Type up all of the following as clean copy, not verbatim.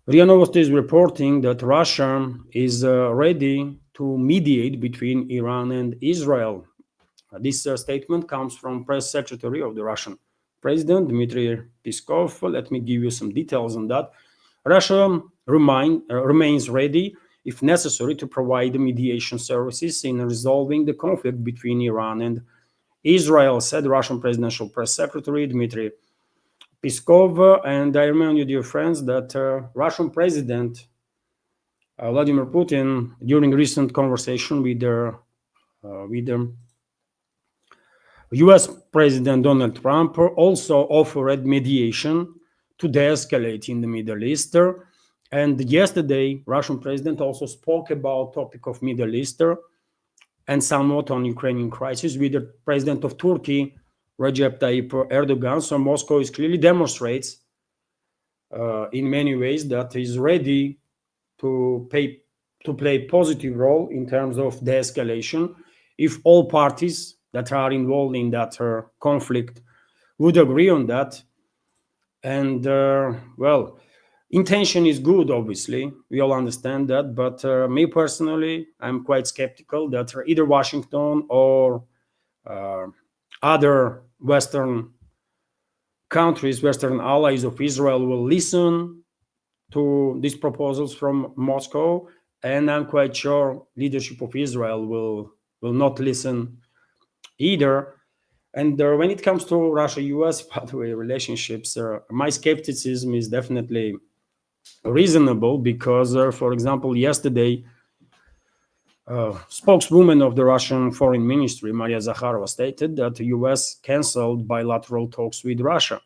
RIA Novosti is reporting that Russia is ready to mediate between Iran and Israel. This statement comes from press secretary of the Russian president, Dmitry Peskov. Let me give you some details on that. Russia remains ready, if necessary, to provide mediation services in resolving the conflict between Iran and Israel, said Russian presidential press secretary Dmitry Peskov. And I remind you, dear friends, that Russian President Vladimir Putin, during recent conversation with the US President Donald Trump, also offered mediation to de-escalate in the Middle East. And yesterday, Russian President also spoke about topic of Middle East and somewhat on Ukrainian crisis with the President of Turkey, Recep Tayyip Erdogan. So Moscow is clearly demonstrates in many ways that is ready to play a positive role in terms of de-escalation if all parties that are involved in that conflict would agree on that. And well, intention is good, obviously, we all understand that, but me personally, I'm quite skeptical that either Washington or other Western countries, Western allies of Israel will listen to these proposals from Moscow, and I'm quite sure leadership of Israel will not listen either. And when it comes to Russia-US, by the way, relationships, my skepticism is definitely reasonable because, for example, yesterday, spokeswoman of the Russian Foreign Ministry, Maria Zakharova, stated that the US canceled bilateral talks with Russia.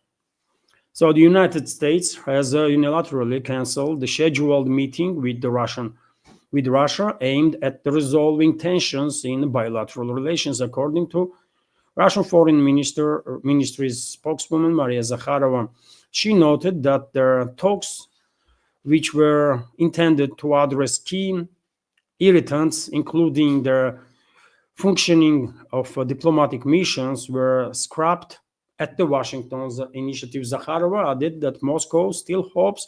So the United States has unilaterally canceled the scheduled meeting with Russia aimed at resolving tensions in bilateral relations, according to Russian Foreign Ministry's spokeswoman Maria Zakharova. She noted that the talks, which were intended to address key irritants, including the functioning of diplomatic missions, were scrapped at the Washington's initiative. Zakharova added that Moscow still hopes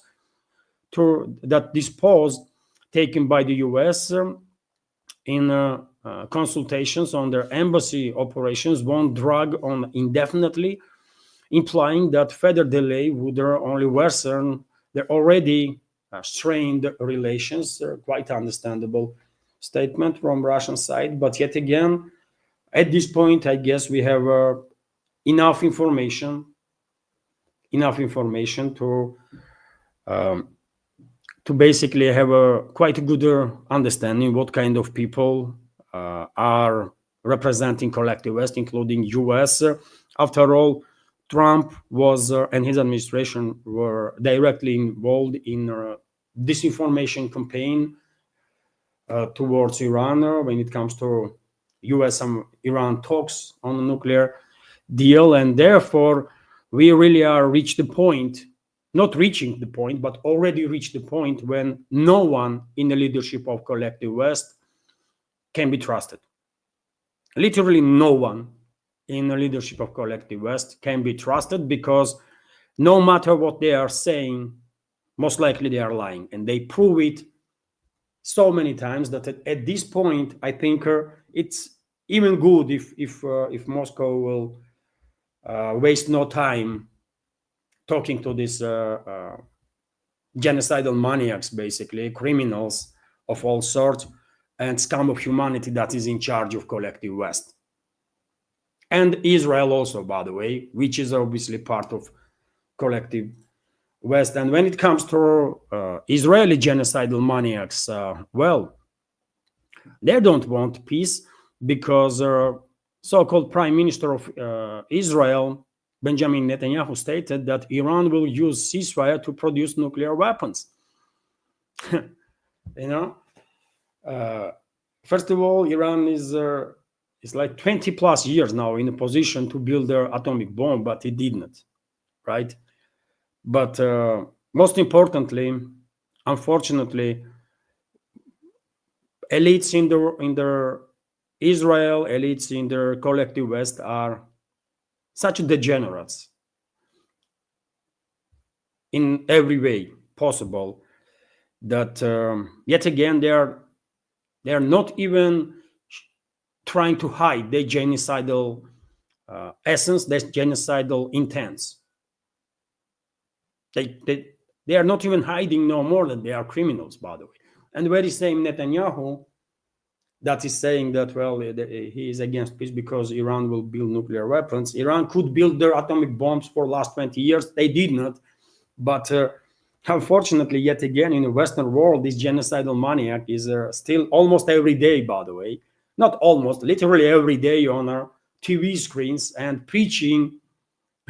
that this pause taken by the US in consultations on their embassy operations won't drag on indefinitely, implying that further delay would only worsen their already strained relations. Quite understandable statement from Russian side, but yet again, at this point, I guess we have enough information to basically have a quite a good understanding what kind of people are representing collective West, including US. After all, Trump was and his administration were directly involved in disinformation campaign towards Iran when it comes to US and Iran talks on the nuclear deal, and therefore we really are not reaching the point, but already reached the point when no one in the leadership of collective West can be trusted. Literally no one in the leadership of collective West can be trusted, because no matter what they are saying, most likely they are lying, and they prove it so many times that at this point, I think it's even good if Moscow will waste no time talking to these genocidal maniacs, basically criminals of all sorts, and scum of humanity that is in charge of collective West. And Israel also, by the way, which is obviously part of collective West. And when it comes to Israeli genocidal maniacs, well, they don't want peace, because so-called Prime Minister of Israel, Benjamin Netanyahu, stated that Iran will use ceasefire to produce nuclear weapons. First of all, Iran is like 20 plus years now in a position to build their atomic bomb, but it did not, right? But most importantly, unfortunately, elites in the Israel, elites in the collective West are such degenerates in every way possible. that yet again they are not even trying to hide their genocidal essence, their genocidal intents. They are not even hiding no more that they are criminals, by the way. And the very same Netanyahu that is saying that, well, he is against peace because Iran will build nuclear weapons. Iran could build their atomic bombs for the last 20 years. They did not. But unfortunately, yet again, in the Western world, this genocidal maniac is still almost every day, by the way. Not almost, literally every day on our TV screens and preaching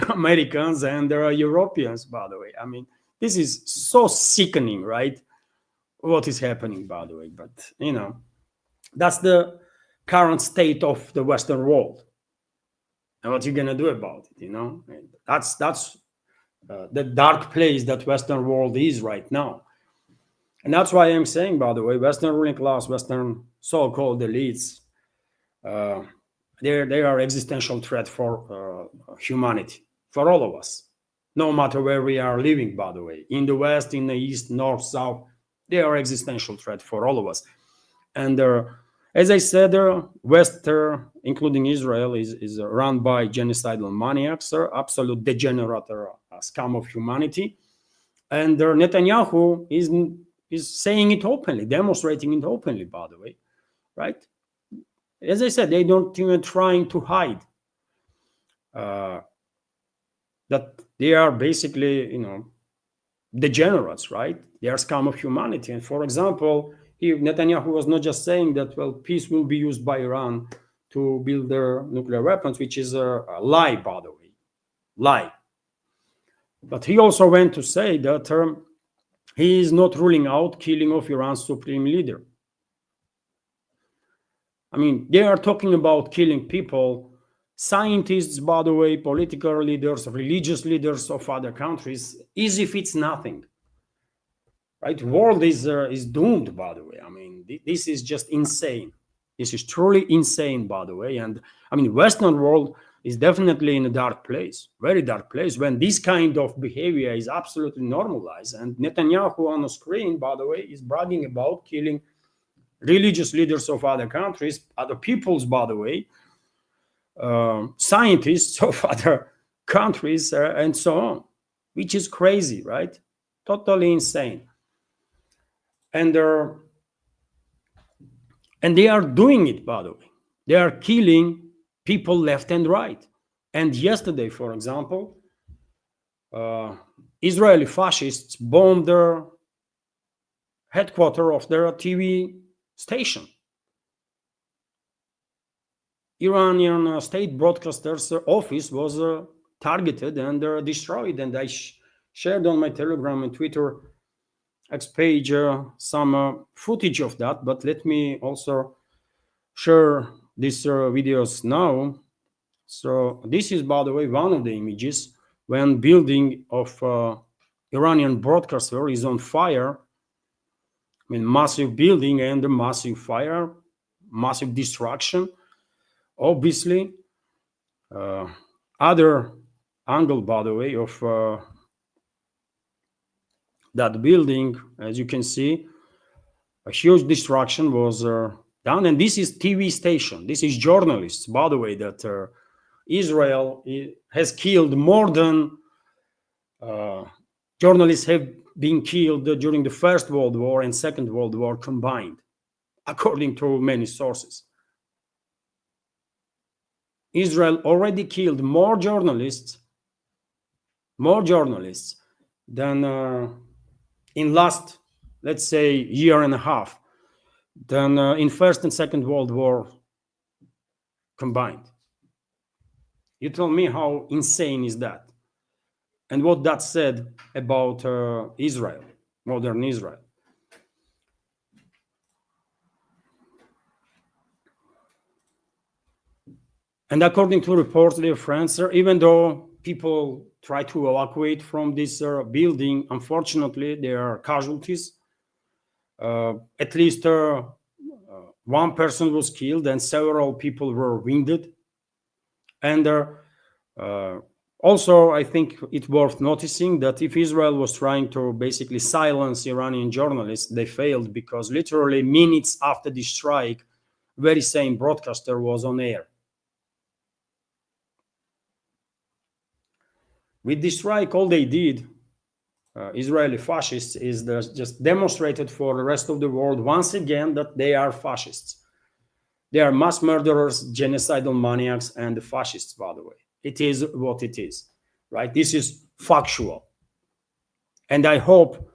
Americans and Europeans, by the way. I mean, this is so sickening, right? What is happening, by the way. But, you know, that's the current state of the Western world. And what you're going to do about it, you know? That's the dark place that Western world is right now. And that's why I'm saying, by the way, Western ruling class, Western so-called elites, they are existential threat for humanity, for all of us, no matter where we are living, by the way, in the West, in the East, North, South, they are existential threat for all of us. And as I said, West, including Israel, is run by genocidal maniacs, absolute degenerate scum of humanity. And Netanyahu is saying it openly, demonstrating it openly, by the way, right? As I said, they don't even trying to hide that they are basically, you know, degenerates, right? They are scum of humanity. And for example, Netanyahu was not just saying that, well, peace will be used by Iran to build their nuclear weapons, which is a lie, by the way, lie. But he also went to say that he is not ruling out killing of Iran's supreme leader. I mean, they are talking about killing people, scientists, by the way, political leaders, religious leaders of other countries, as if it's nothing. Right? The world is doomed, by the way. I mean, this is just insane. This is truly insane, by the way. And I mean, Western world is definitely in a dark place, very dark place, when this kind of behavior is absolutely normalized. And Netanyahu on the screen, by the way, is bragging about killing religious leaders of other countries, other peoples, by the way, scientists of other countries, and so on, which is crazy, right? Totally insane. And they are doing it, by the way. They are killing people left and right. And yesterday, for example, Israeli fascists bombed their headquarters of their TV station. Iranian state broadcaster's office was targeted and destroyed. And I shared on my Telegram and Twitter X page some footage of that. But let me also share these videos now. So this is, by the way, one of the images when building of Iranian broadcaster is on fire. I mean, massive building and a massive fire, massive destruction. Obviously, other angle, by the way, of that building, as you can see, a huge destruction was done. And this is TV station. This is journalists, by the way, that Israel has killed more than journalists have been killed during the First World War and Second World War combined, according to many sources. Israel already killed more journalists than in last, let's say, year and a half, than in First and Second World War combined. You tell me how insane is that? And what that said about Israel, modern Israel. And according to reports, dear friends, even though people try to evacuate from this building, unfortunately, there are casualties. At least one person was killed and several people were wounded. And Also, I think it's worth noticing that if Israel was trying to basically silence Iranian journalists, they failed, because literally minutes after the strike, very same broadcaster was on air. With the strike, all they did, Israeli fascists, is just demonstrated for the rest of the world once again that they are fascists. They are mass murderers, genocidal maniacs, and fascists, by the way. It is what it is, right? This is factual. And I hope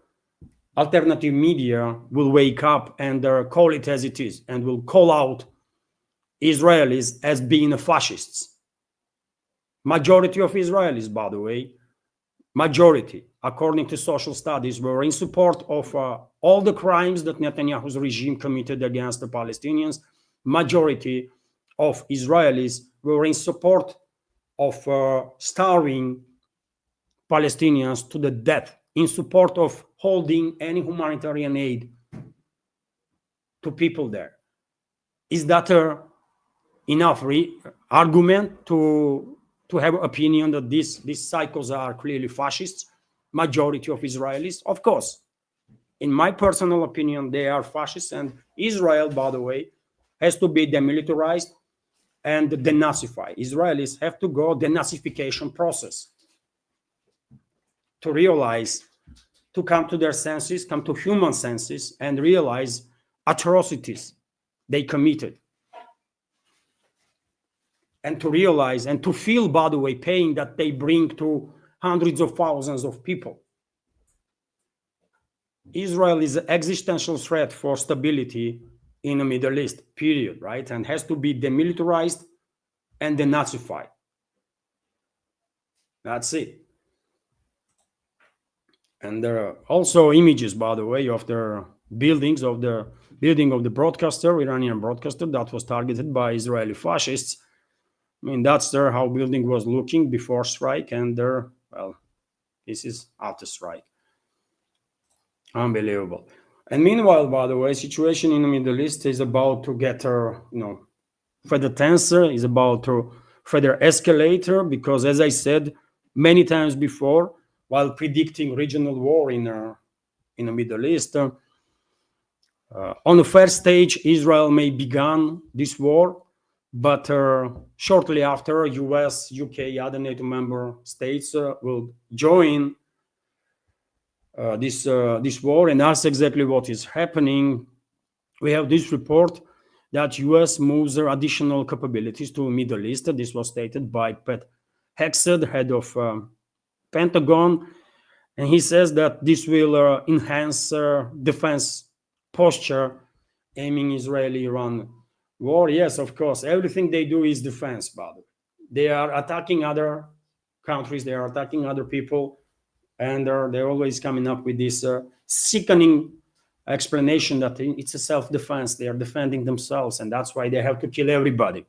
alternative media will wake up and call it as it is, and will call out Israelis as being fascists. Majority of Israelis, by the way, majority, according to social studies, were in support of all the crimes that Netanyahu's regime committed against the Palestinians. Majority of Israelis were in support of starving Palestinians to the death, in support of holding any humanitarian aid to people there. Is that enough argument to have opinion that these cycles are clearly fascists? Majority of Israelis, of course. In my personal opinion, they are fascists, and Israel, by the way, has to be demilitarized and denazified. Israelis have to go denazification process to realize, to come to their senses, come to human senses, and realize atrocities they committed. And to realize and to feel, by the way, pain that they bring to hundreds of thousands of people. Israel is an existential threat for stability in the Middle East, period, right? And has to be demilitarized and denazified. That's it. And there are also images, by the way, of the buildings, of the building of the broadcaster, Iranian broadcaster, that was targeted by Israeli fascists. I mean, that's how building was looking before strike, and well, this is after strike. Unbelievable. And meanwhile, by the way, situation in the Middle East is about to get further tenser, is about to further escalate, because, as I said many times before, while predicting regional war in the Middle East, on the first stage, Israel may begin this war, but shortly after, US, UK, other NATO member states will join this war, and that's exactly what is happening. We have this report that US moves their additional capabilities to Middle East. This was stated by Pat Hegseth, head of Pentagon, and he says that this will enhance defense posture, aiming Israeli-Iran war. Yes, of course, everything they do is defense, by the way. They are attacking other countries, they are attacking other people, and they're always coming up with this sickening explanation that it's a self-defense. They are defending themselves, and that's why they have to kill everybody.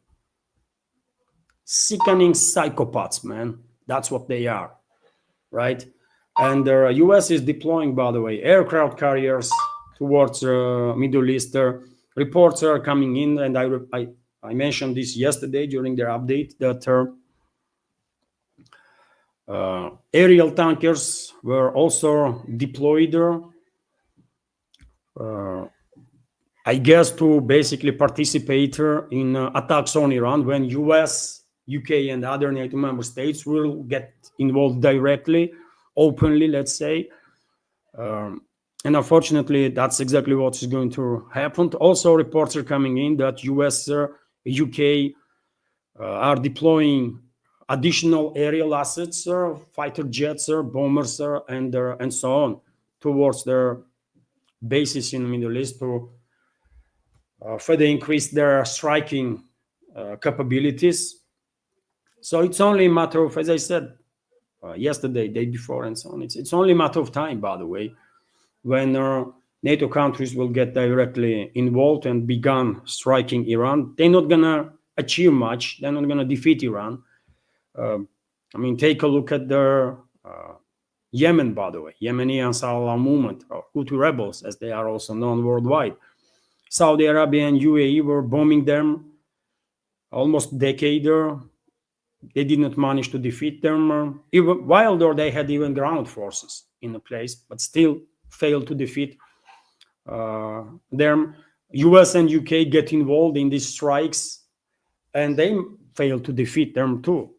Sickening psychopaths, man. That's what they are, right? And the US is deploying, by the way, aircraft carriers towards Middle East. Reports are coming in, and I mentioned this yesterday during their update, that aerial tankers were also deployed, I guess, to basically participate in attacks on Iran, when US, UK, and other NATO member states will get involved directly, openly, let's say. And unfortunately, that's exactly what is going to happen. Also, reports are coming in that US, UK are deploying additional aerial assets, fighter jets, bombers, and so on, towards their bases in the Middle East to further increase their striking capabilities. So it's only a matter of, as I said yesterday, day before, and so on. It's only a matter of time, by the way, when NATO countries will get directly involved and begin striking Iran. They're not going to achieve much. They're not going to defeat Iran. I mean, take a look at the Yemen, by the way, Yemeni Ansar Allah movement, or Houthi rebels, as they are also known worldwide. Saudi Arabia and UAE were bombing them almost a decade they did not manage to defeat them, even while they had even ground forces in the place, but still failed to defeat them. US and UK get involved in these strikes, and they failed to defeat them too,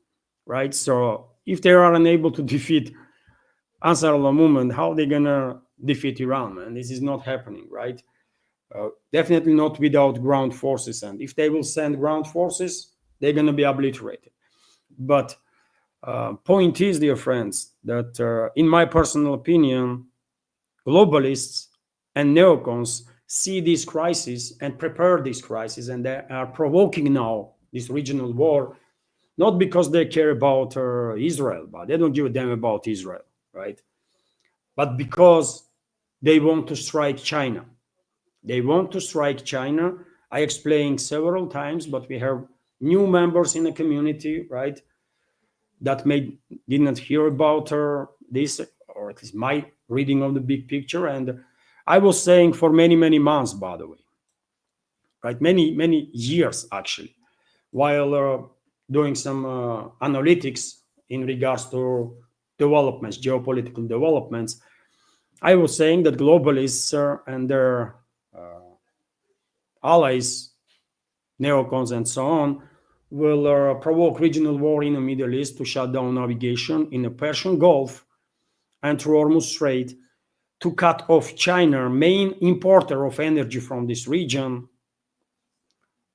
right? So if they are unable to defeat Ansar Allah movement, how are they gonna defeat Iran? And this is not happening, right? Definitely not without ground forces. And if they will send ground forces, they're gonna be obliterated. But point is, dear friends, that in my personal opinion, globalists and neocons see this crisis and prepare this crisis, and they are provoking now this regional war, not because they care about Israel, but they don't give a damn about Israel, right? But because they want to strike China. They want to strike China. I explained several times, but we have new members in the community, right, that did not hear about this, or at least my reading of the big picture. And I was saying for many, many months, by the way, right, many years actually, while doing some analytics in regards to developments, geopolitical developments, I was saying that globalists and their allies, neocons and so on, will provoke regional war in the Middle East to shut down navigation in the Persian Gulf and through Hormuz Strait, to cut off China, main importer of energy from this region,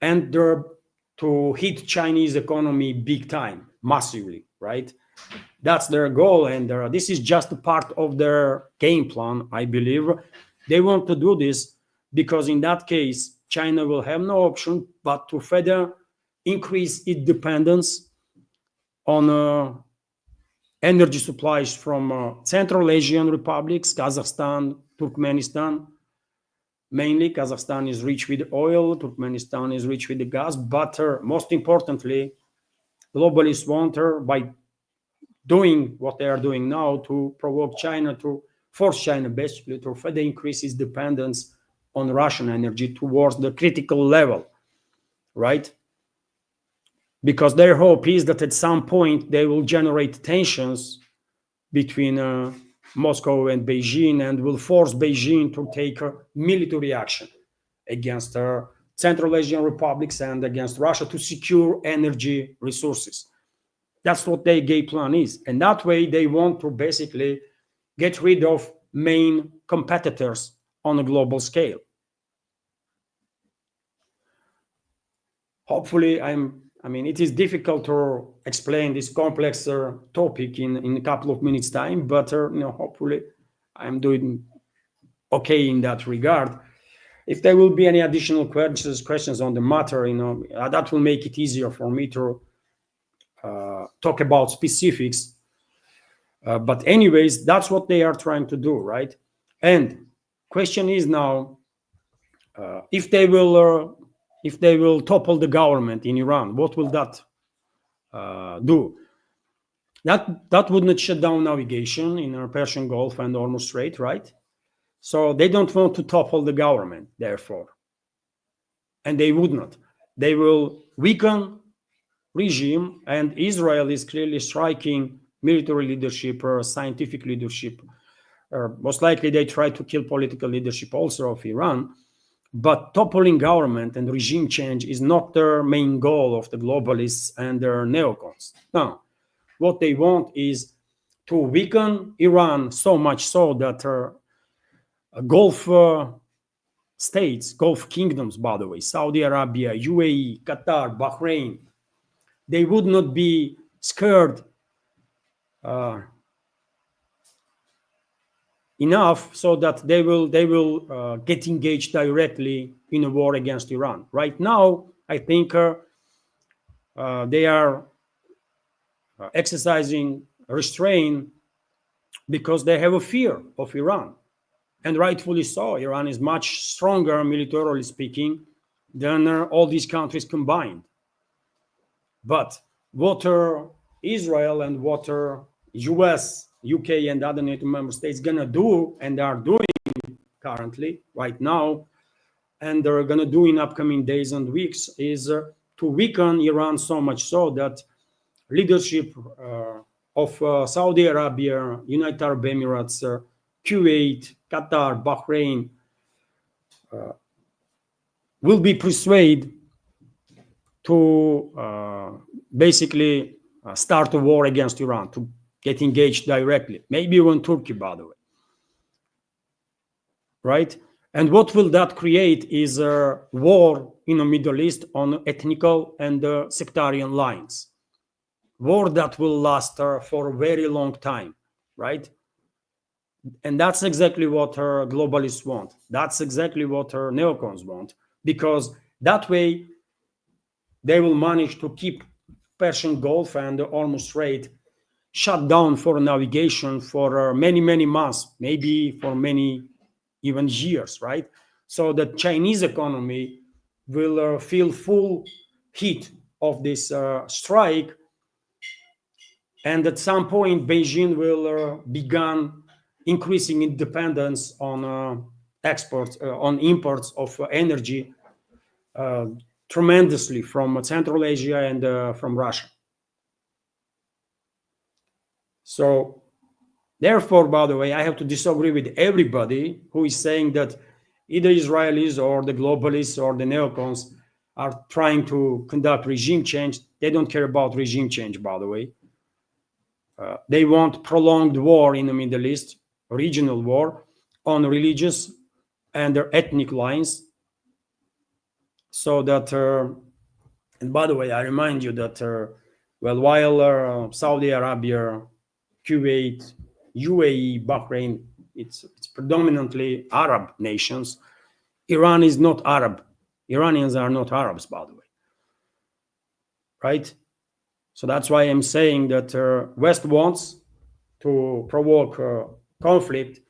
and to hit Chinese economy big time, massively, right? That's their goal, and this is just a part of their game plan, I believe. They want to do this because in that case, China will have no option but to further increase its dependence on energy supplies from Central Asian republics, Kazakhstan, Turkmenistan. Mainly, Kazakhstan is rich with oil, Turkmenistan is rich with the gas, but most importantly, globalists want by doing what they are doing now to provoke China, to force China basically to further increase its dependence on Russian energy towards the critical level, right? Because their hope is that at some point they will generate tensions between Moscow and Beijing and will force Beijing to take military action against Central Asian republics and against Russia to secure energy resources. That's what their game plan is. And that way they want to basically get rid of main competitors on a global scale. Hopefully, it is difficult to explain this complex topic in a couple of minutes time, but hopefully I'm doing okay in that regard. If there will be any additional questions on the matter, that will make it easier for me to talk about specifics. But anyways, that's what they are trying to do, right? And question is now, if they will topple the government in Iran, what will that do? That would not shut down navigation in the Persian Gulf and Hormuz Strait, right? So they don't want to topple the government, therefore. And they would not. They will weaken regime, and Israel is clearly striking military leadership or scientific leadership. Most likely they try to kill political leadership also of Iran. But toppling government and regime change is not their main goal of the globalists and their neocons. No, what they want is to weaken Iran so much so that Gulf states, Gulf kingdoms, by the way, Saudi Arabia, UAE, Qatar, Bahrain, they would not be scared enough so that they will get engaged directly in a war against Iran. Right now, I think they are exercising restraint because they have a fear of Iran, and rightfully so. Iran is much stronger, militarily speaking, than all these countries combined. But what Israel and what US, UK, and other NATO member states gonna do, and they are doing currently, right now, and they're gonna do in upcoming days and weeks, is to weaken Iran so much so that leadership of Saudi Arabia, United Arab Emirates, Kuwait, Qatar, Bahrain will be persuaded to basically start a war against Iran, to get engaged directly, maybe even Turkey, by the way, right? And what will that create is a war in the Middle East on ethnical and sectarian lines. War that will last for a very long time, right? And that's exactly what globalists want. That's exactly what neocons want, because that way they will manage to keep Persian Gulf and the Hormuz Strait shut down for navigation for many, many months, maybe for many even years, right? So the Chinese economy will feel full heat of this strike, and at some point Beijing will begin increasing independence on exports, on imports of energy tremendously from Central Asia and from Russia. So therefore, by the way, I have to disagree with everybody who is saying that either Israelis or the globalists or the neocons are trying to conduct regime change. They don't care about regime change, by the way. They want prolonged war in the Middle East, regional war on religious and ethnic lines. So that, and by the way, I remind you that, well, while Saudi Arabia, Kuwait, UAE, Bahrain, it's predominantly Arab nations. Iran is not Arab. Iranians are not Arabs, by the way, right? So that's why I'm saying that West wants to provoke conflict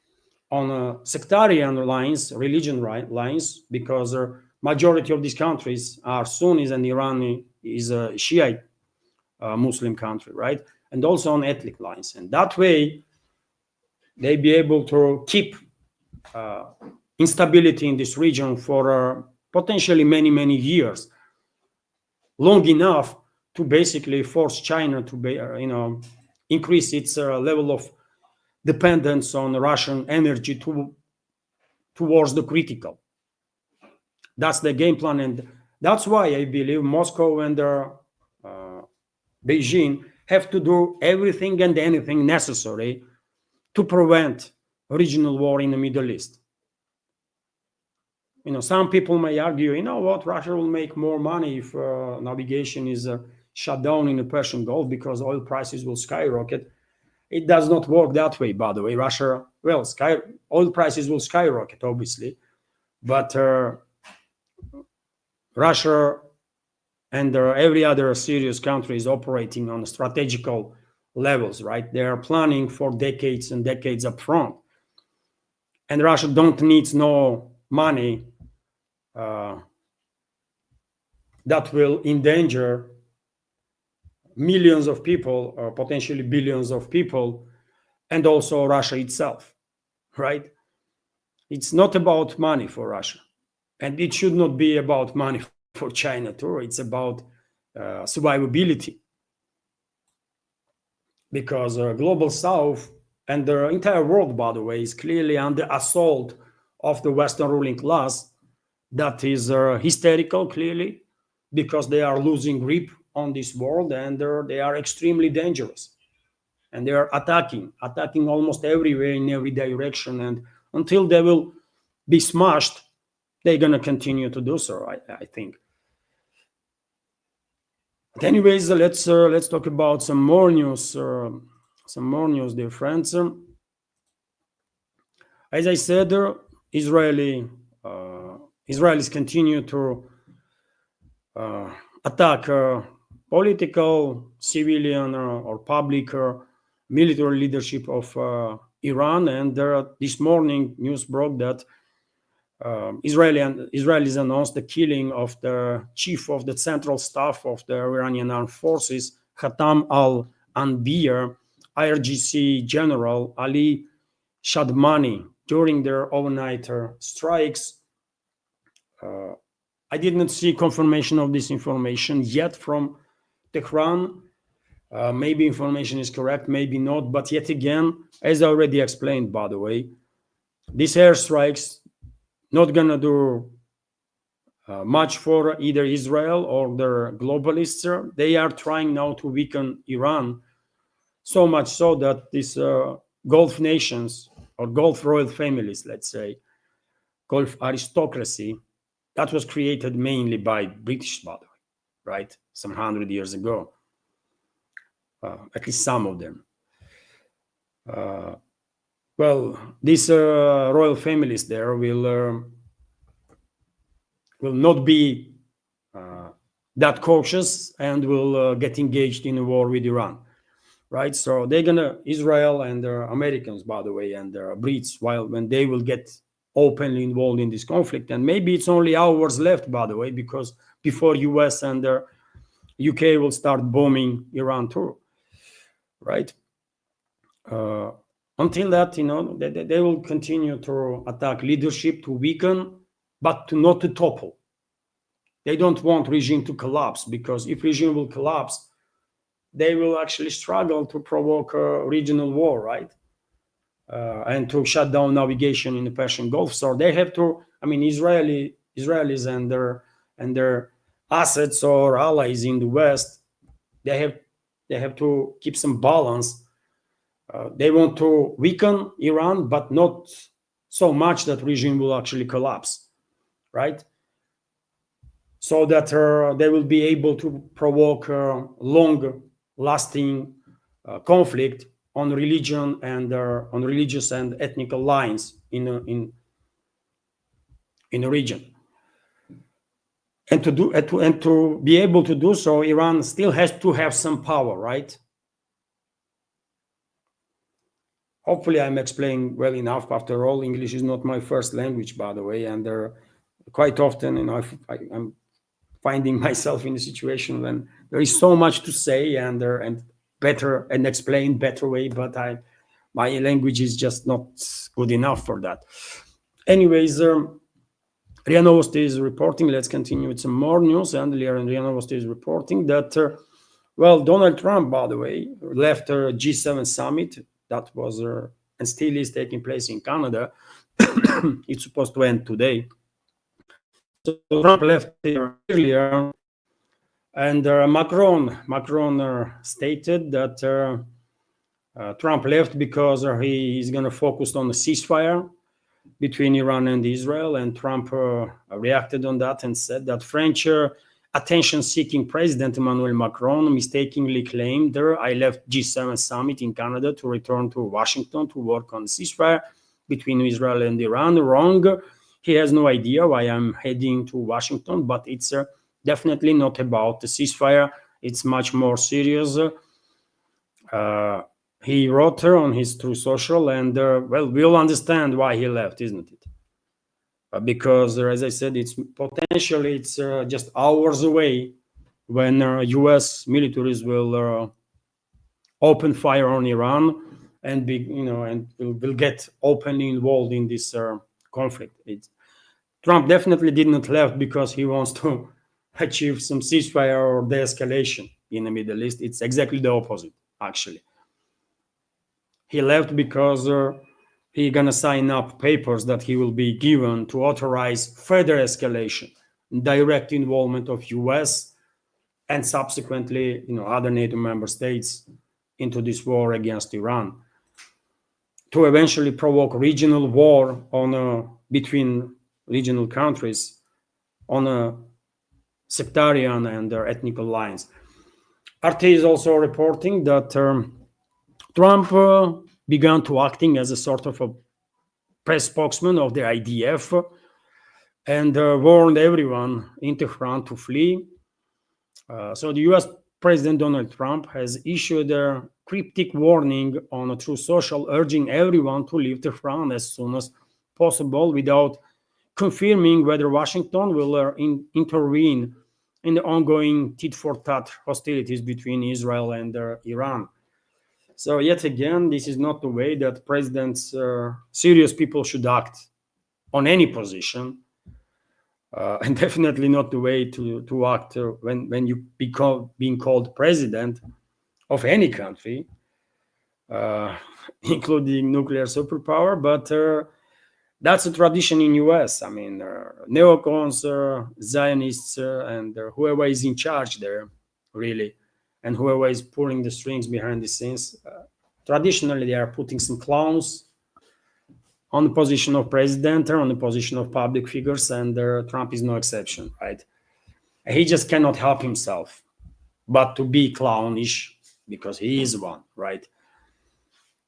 on sectarian lines, religion lines, because majority of these countries are Sunnis and Iran is a Shiite Muslim country, right? And also on ethnic lines. And that way, they be able to keep instability in this region for potentially many, many years, long enough to basically force China to be, increase its level of dependence on Russian energy towards the critical. That's the game plan, and that's why I believe Moscow and Beijing have to do everything and anything necessary to prevent regional war in the Middle East. Some people may argue, what, Russia will make more money if navigation is shut down in the Persian Gulf because oil prices will skyrocket. It does not work that way, by the way. Oil prices will skyrocket, obviously, but Russia and every other serious country is operating on strategical levels, right? They are planning for decades and decades up front. And Russia don't need no money that will endanger millions of people, or potentially billions of people, and also Russia itself, right? It's not about money for Russia. And it should not be about money for China too. It's about survivability. Because Global South and the entire world, by the way, is clearly under assault of the Western ruling class that is hysterical, clearly, because they are losing grip on this world, and they are extremely dangerous. And they are attacking almost everywhere in every direction. And until they will be smashed, they're going to continue to do so, I think. But anyways, let's talk about some more news, dear friends. As I said, Israelis continue to attack political, civilian, or public military leadership of Iran. And this morning, news broke that Israelis announced the killing of the chief of the central staff of the Iranian armed forces, Khatam al-Anbiya, IRGC General Ali Shadmani, during their overnight strikes. I did not see confirmation of this information yet from Tehran, Maybe information is correct, maybe not. But yet again, as I already explained, by the way, these airstrikes not gonna do much for either Israel or the globalists. They are trying now to weaken Iran, so much so that these Gulf nations or Gulf royal families, let's say, Gulf aristocracy, that was created mainly by British, by the way, right? Some 100 years ago, at least some of them. Well, these royal families there will not be that cautious and will get engaged in a war with Iran, right? So they're gonna, Israel and Americans, by the way, and Brits, when they will get openly involved in this conflict, and maybe it's only hours left, by the way, because before US and UK will start bombing Iran too, right? Until that, they will continue to attack leadership, to weaken, but not to topple. They don't want regime to collapse, because if regime will collapse, they will actually struggle to provoke a regional war, right? And to shut down navigation in the Persian Gulf. So they have to, Israelis and their assets or allies in the West, they have to keep some balance. They want to weaken Iran, but not so much that regime will actually collapse, right? So that they will be able to provoke long-lasting conflict on religion and on religious and ethnical lines in a region. And to be able to do so, Iran still has to have some power, right? Hopefully I'm explaining well enough. After all, English is not my first language, by the way, and quite often, I'm finding myself in a situation when there is so much to say and better and explain better way, but my language is just not good enough for that. Anyways, RIA Novosti is reporting. Let's continue with some more news. And RIA Novosti is reporting that, Donald Trump, by the way, left a G7 summit that was and still is taking place in Canada. It's supposed to end today. So Trump left earlier, and Macron stated that Trump left because he is going to focus on the ceasefire between Iran and Israel, and Trump reacted on that and said that French attention-seeking President Emmanuel Macron mistakenly claimed I left G7 summit in Canada to return to Washington to work on ceasefire between Israel and Iran. Wrong. He has no idea why I'm heading to Washington, but it's definitely not about the ceasefire. It's much more serious. He wrote on his Truth Social, and we'll understand why he left, isn't it? Because, as I said, it's potentially just hours away when U.S. militaries will open fire on Iran and will get openly involved in this conflict. Trump definitely did not left because he wants to achieve some ceasefire or de-escalation in the Middle East. It's exactly the opposite, actually. He left because he's gonna sign up papers that he will be given to authorize further escalation, direct involvement of US and subsequently, other NATO member states into this war against Iran, to eventually provoke regional war between regional countries on a sectarian and ethnical lines. RT is also reporting that Trump began to acting as a sort of a press spokesman of the IDF and warned everyone in Tehran to flee. So the US President Donald Trump has issued a cryptic warning on Truth Social, urging everyone to leave Tehran as soon as possible without confirming whether Washington will intervene in the ongoing tit-for-tat hostilities between Israel and Iran. So yet again, this is not the way that presidents, serious people should act on any position, and definitely not the way to act when you being called president of any country, including nuclear superpower, but that's a tradition in US. I mean, neocons, Zionists, and whoever is in charge there, really, and whoever is pulling the strings behind the scenes, traditionally they are putting some clowns on the position of president or on the position of public figures, and Trump is no exception, right? He just cannot help himself but to be clownish because he is one, right?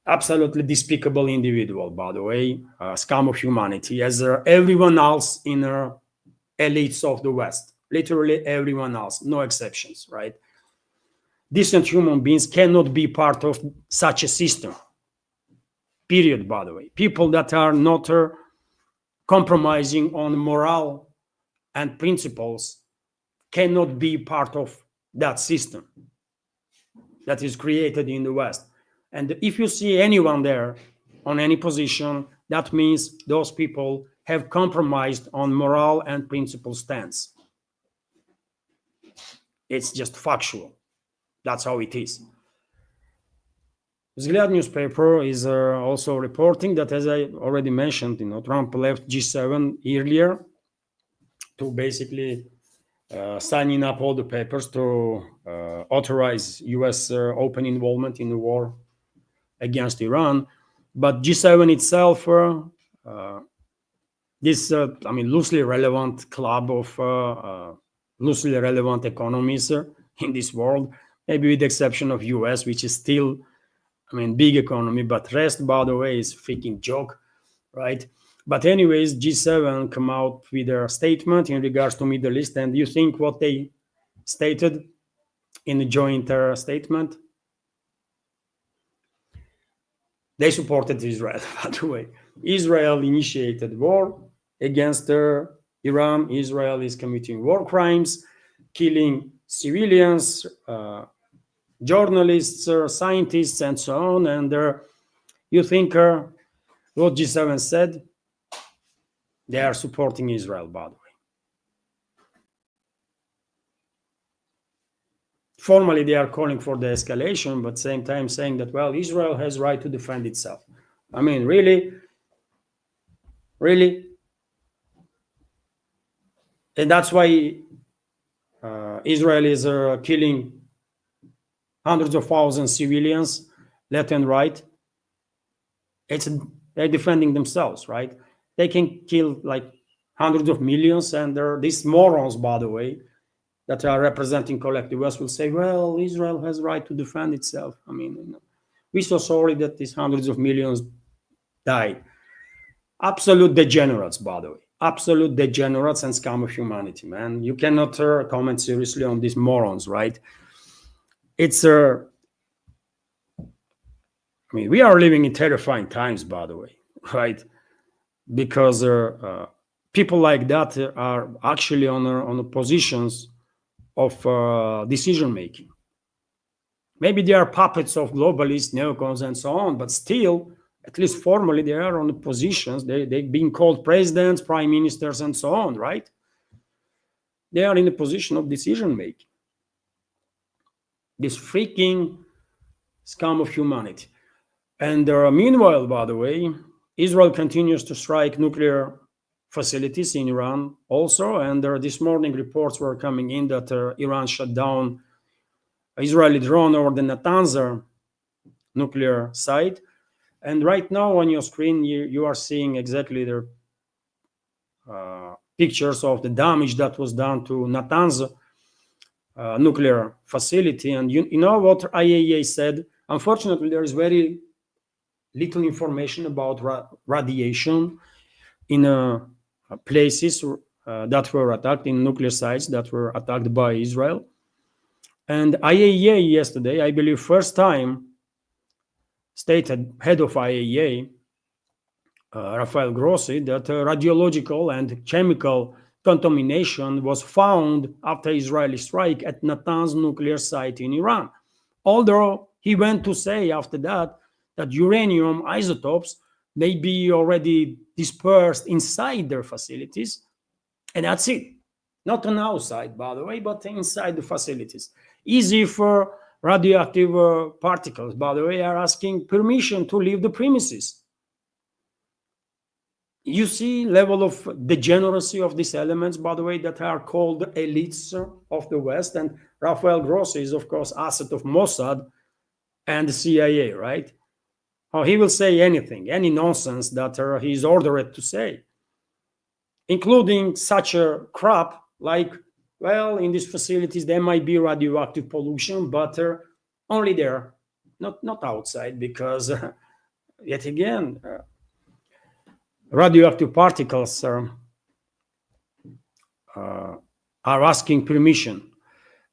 Absolutely despicable individual, by the way, scum of humanity, as everyone else in elites of the West, literally everyone else, no exceptions, right? Decent human beings cannot be part of such a system, period, by the way. People that are not compromising on morale and principles cannot be part of that system that is created in the West. And if you see anyone there on any position, that means those people have compromised on moral and principle stance. It's just factual. That's how it is. Vzglyad newspaper is also reporting that, as I already mentioned, Trump left G7 earlier to basically signing up all the papers to authorize U.S. Open involvement in the war against Iran. But G7 itself, this loosely relevant club of loosely relevant economies in this world, maybe with the exception of U.S., which is still, big economy, but rest, by the way, is freaking joke, right? But anyways, G7 come out with a statement in regards to Middle East, and you think what they stated in the joint statement? They supported Israel, by the way. Israel initiated war against Iran. Israel is committing war crimes, killing civilians, journalists, scientists, and so on. And you think what G7 said? They are supporting Israel, by the way. Formally, they are calling for the escalation, but same time saying that, well, Israel has right to defend itself. Really? Really? And that's why Israel is killing hundreds of thousands of civilians left and right. They're defending themselves, right? They can kill like hundreds of millions, and these morons, by the way, that are representing collective West will say, well, Israel has right to defend itself. We're so sorry that these hundreds of millions died. Absolute degenerates, by the way. Absolute degenerates and scum of humanity, man. You cannot comment seriously on these morons, right? It's we are living in terrifying times, by the way, right? Because people like that are actually on the positions of decision making. Maybe they are puppets of globalists, neocons, and so on, but still, at least formally, they are on the positions. They've been called presidents, prime ministers, and so on, right? They are in a position of decision making. This freaking scum of humanity. And meanwhile, by the way, Israel continues to strike nuclear facilities in Iran also. And this morning reports were coming in that Iran shut down Israeli drone over the Natanz nuclear site. And right now on your screen, you are seeing exactly the pictures of the damage that was done to Natanz nuclear facility. And you know what IAEA said? Unfortunately, there is very little information about radiation in places that were attacked, in nuclear sites that were attacked by Israel. And IAEA yesterday, I believe first time, stated head of IAEA, Rafael Grossi, that radiological and chemical contamination was found after Israeli strike at Natanz nuclear site in Iran. Although he went to say after that uranium isotopes may be already dispersed inside their facilities, and that's it. Not on outside, by the way, but inside the facilities. Easy for radioactive particles, by the way, are asking permission to leave the premises. You see level of degeneracy of these elements, by the way, that are called elites of the West. And Rafael Grossi is, of course, asset of Mossad and the CIA, right? Oh, he will say anything, any nonsense that he is ordered to say, including such a crap like, well, in these facilities there might be radioactive pollution, but only there, not outside, because yet again, radioactive particles are asking permission,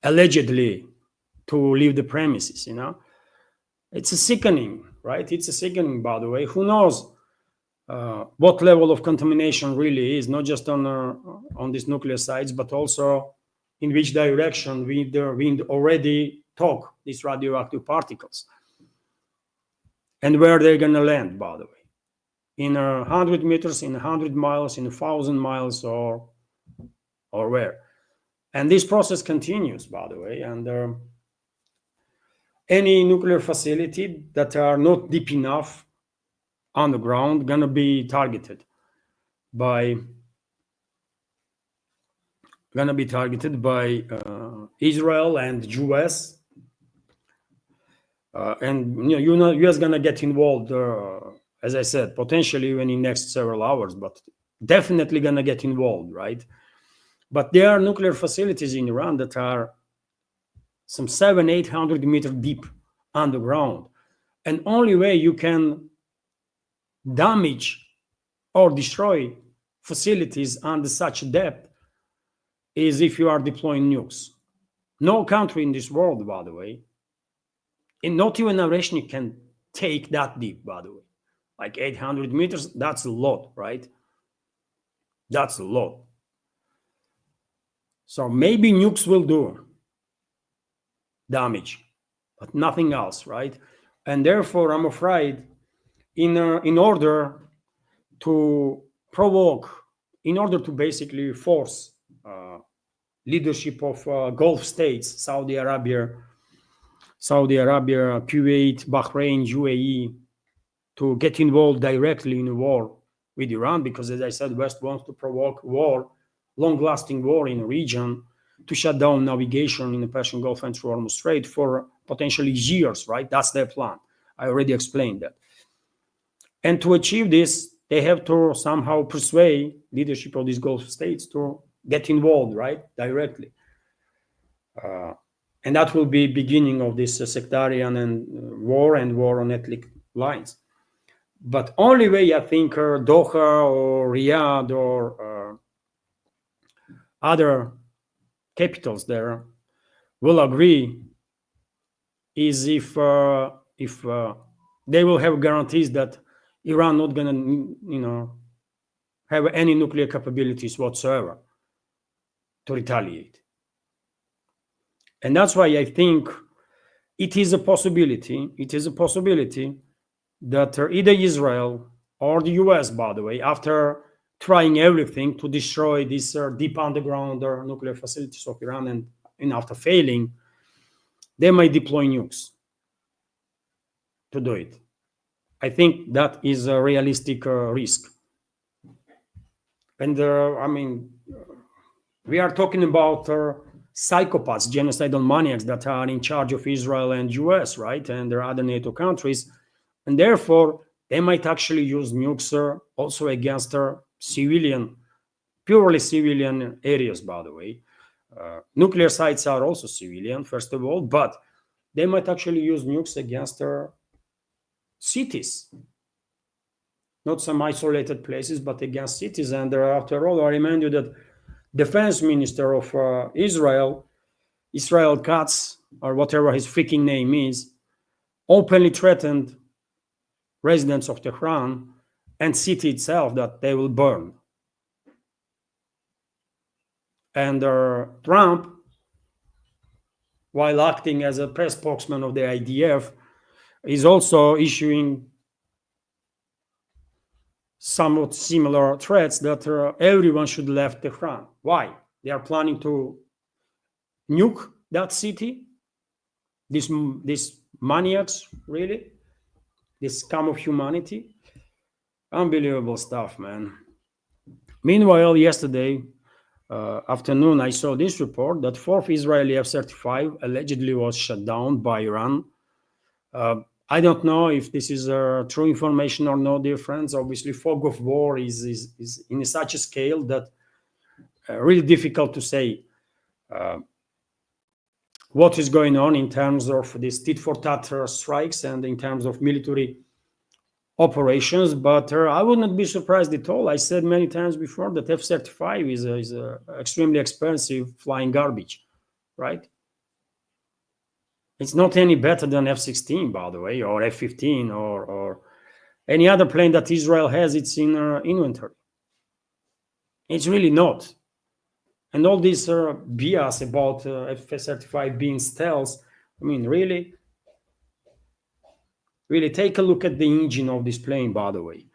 allegedly, to leave the premises. It's a sickening, right? It's a sickening, by the way. Who knows what level of contamination really is, not just on these nuclear sites, but also in which direction wind already took these radioactive particles, and where they're going to land, by the way, in 100 meters, in 100 miles, in 1,000 miles, or where. And this process continues, by the way, and any nuclear facility that are not deep enough underground gonna be targeted by Israel and US, and US gonna get involved, as I said, potentially even in next several hours, but definitely gonna get involved, right? But there are nuclear facilities in Iran that are some 700-800 meters deep underground, and only way you can damage or destroy facilities under such depth is if you are deploying nukes. No country in this world, by the way, and not even Iranian, can take that deep, by the way. Like 800 meters, that's a lot, right? That's a lot. So maybe nukes will do damage, but nothing else, right? And therefore, I'm afraid, in order to provoke, in order to basically force leadership of Gulf states, Saudi Arabia, Kuwait, Bahrain, UAE, to get involved directly in a war with Iran, because, as I said, West wants to provoke war, long-lasting war in the region, to shut down navigation in the Persian Gulf and through Hormuz Strait for potentially years, right? That's their plan. I already explained that. And to achieve this, they have to somehow persuade leadership of these Gulf states to get involved, right, directly. And that will be beginning of this sectarian and war on ethnic lines. But only way I think Doha or Riyadh or other capitals there will agree is if they will have guarantees that Iran not gonna, have any nuclear capabilities whatsoever to retaliate. And that's why I think it is a possibility. It is a possibility that either Israel or the US, by the way, after trying everything to destroy these deep underground nuclear facilities of Iran, and after failing, they might deploy nukes to do it. I think that is a realistic risk. And we are talking about psychopaths, genocidal maniacs that are in charge of Israel and US, right? And there are other NATO countries. And therefore, they might actually use nukes also against purely civilian areas, by the way. Nuclear sites are also civilian, first of all, but they might actually use nukes against cities. Not some isolated places, but against cities. And after all, I remind you that Defense Minister of Israel Katz, or whatever his freaking name is, openly threatened residents of Tehran and city itself that they will burn. And Trump, while acting as a press spokesman of the IDF, is also issuing somewhat similar threats that everyone should leave Tehran. Why? They are planning to nuke that city, These maniacs, really, this scum of humanity. Unbelievable stuff, man. Meanwhile, yesterday afternoon, I saw this report that fourth Israeli F-35 allegedly was shut down by Iran. I don't know if this is true information or no, dear friends. Obviously, fog of war is in such a scale that really difficult to say what is going on in terms of these tit for tat strikes and in terms of military operations. But I would not be surprised at all. I said many times before that F-35 is extremely expensive flying garbage, right? It's not any better than F-16, by the way, or F-15, or any other plane that Israel has its in inventory. It's really not. And all this BS about F-35 being stealth, I mean, really take a look at the engine of this plane, by the way.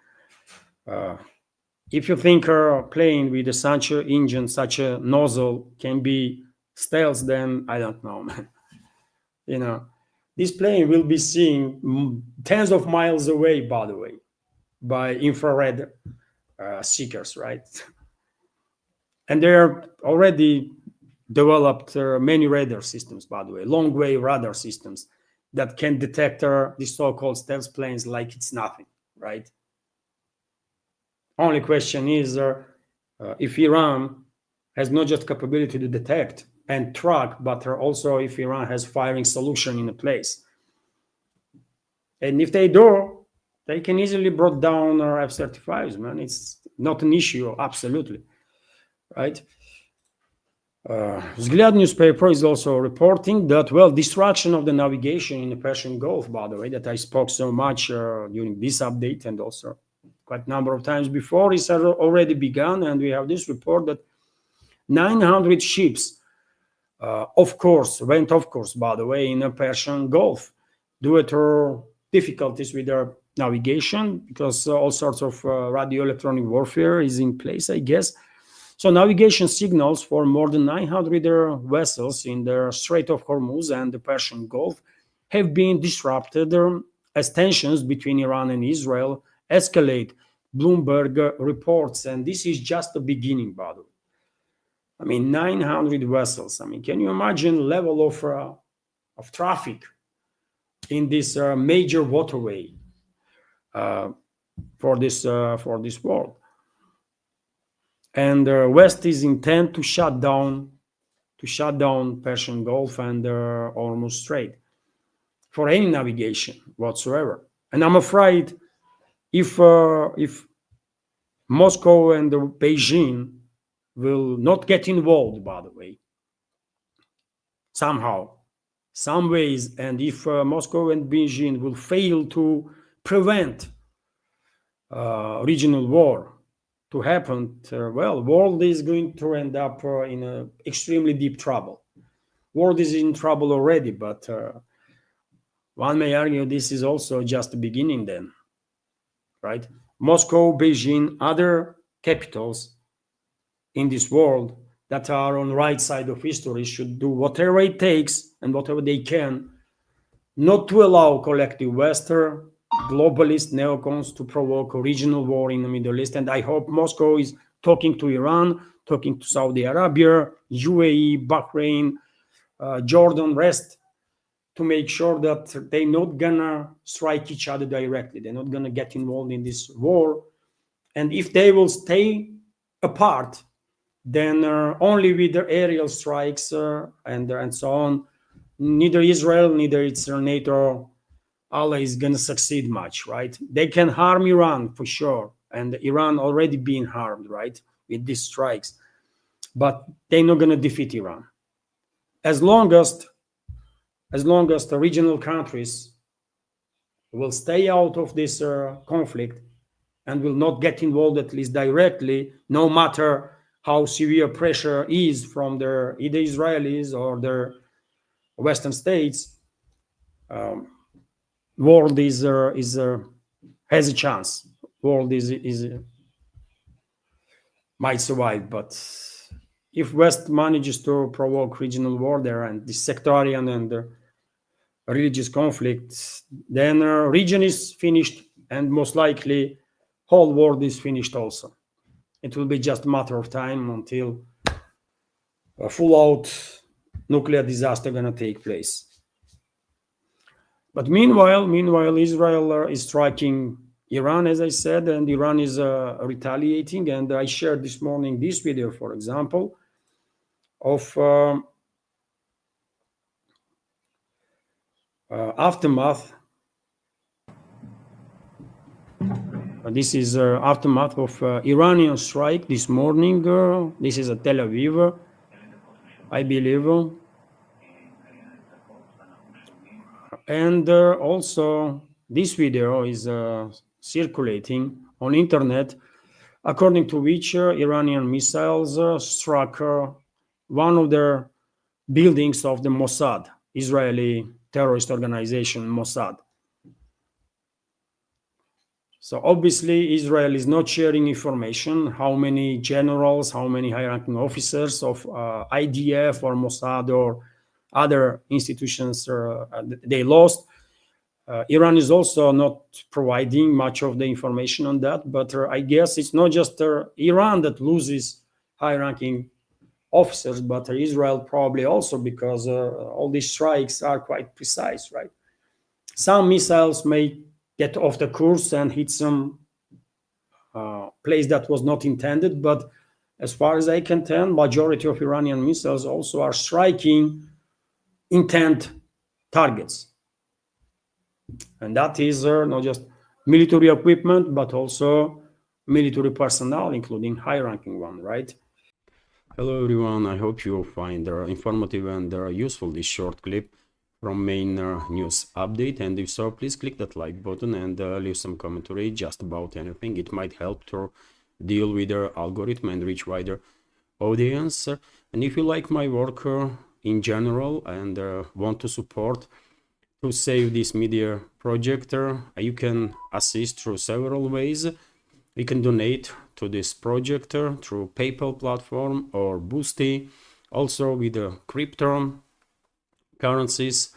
If you think a plane with such an engine, such a nozzle can be stealth, then I don't know, man. You know, this plane will be seen tens of miles away, by the way, by infrared seekers, right? And they're already developed many radar systems, by the way, long-wave radar systems that can detect the so-called stealth planes like it's nothing, right? Only question is if Iran has not just capability to detect and track, but also if Iran has firing solution in a place. And if they do, they can easily bring down our F-35s, man. It's not an issue, absolutely, right? Vzгляд newspaper is also reporting that, well, destruction of the navigation in the Persian Gulf, by the way, that I spoke so much during this update and also quite a number of times before, is already begun. And we have this report that 900 ships, of course, went off course, by the way, in the Persian Gulf due to difficulties with their navigation, because all sorts of radio electronic warfare is in place, I guess. So navigation signals for more than 900 vessels in the Strait of Hormuz and the Persian Gulf have been disrupted as tensions between Iran and Israel escalate, Bloomberg reports. And this is just the beginning, by the way. I mean, 900 vessels. I mean, can you imagine the level of traffic in this major waterway for this world? And West is intent to shut down Persian Gulf and Hormuz Strait for any navigation whatsoever. And I'm afraid if Moscow and Beijing will not get involved, by the way, somehow, some ways, and if Moscow and Beijing will fail to prevent regional war to happen, well, world is going to end up in extremely deep trouble. World is in trouble already, but one may argue this is also just the beginning then, right? Moscow, Beijing, other capitals in this world that are on the right side of history should do whatever it takes and whatever they can not to allow collective Western globalist neocons to provoke a regional war in the Middle East. And I hope Moscow is talking to Iran, talking to Saudi Arabia, UAE, Bahrain, Jordan, rest, to make sure that they're not gonna strike each other directly. They're not gonna get involved in this war. And if they will stay apart, then only with the aerial strikes and so on, neither Israel, neither its NATO ally is going to succeed much, right? They can harm Iran for sure, and Iran already being harmed, right, with these strikes, but they're not going to defeat Iran. As long as the regional countries will stay out of this conflict and will not get involved, at least directly, no matter how severe pressure is from their either Israelis or their Western states, world has a chance. World might survive, but if West manages to provoke regional war there and the sectarian and religious conflicts, then region is finished, and most likely whole world is finished also. It will be just a matter of time until a full-out nuclear disaster gonna take place. But meanwhile, Israel is striking Iran, as I said, and Iran is retaliating. And I shared this morning this video, for example, of aftermath. This is aftermath of Iranian strike this morning. This is at Tel Aviv, I believe. And also this video is circulating on internet, according to which Iranian missiles struck one of the buildings of the Mossad, Israeli terrorist organization Mossad. So obviously Israel is not sharing information, how many generals, how many high-ranking officers of IDF or Mossad or other institutions they lost. Iran is also not providing much of the information on that, but I guess it's not just Iran that loses high-ranking officers, but Israel probably also, because all these strikes are quite precise, right? Some missiles may get off the course and hit some place that was not intended, but as far as I can tell, majority of Iranian missiles also are striking intent targets. And that is not just military equipment, but also military personnel, including high-ranking one, right? Hello everyone, I hope you find informative and useful this short clip from main news update, and if so, please click that like button and leave some commentary just about anything. It might help to deal with the algorithm and reach wider audience. And if you like my work in general and want to support to save this media project, you can assist through several ways. You can donate to this project through PayPal platform or Boosty, also with the crypto currencies,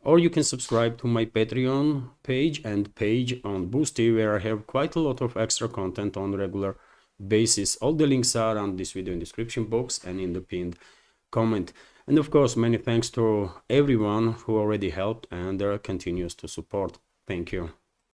or you can subscribe to my Patreon page and page on Boosty, where I have quite a lot of extra content on regular basis. All the links are on this video in description box and in the pinned comment. And of course, many thanks to everyone who already helped and continues to support. Thank you.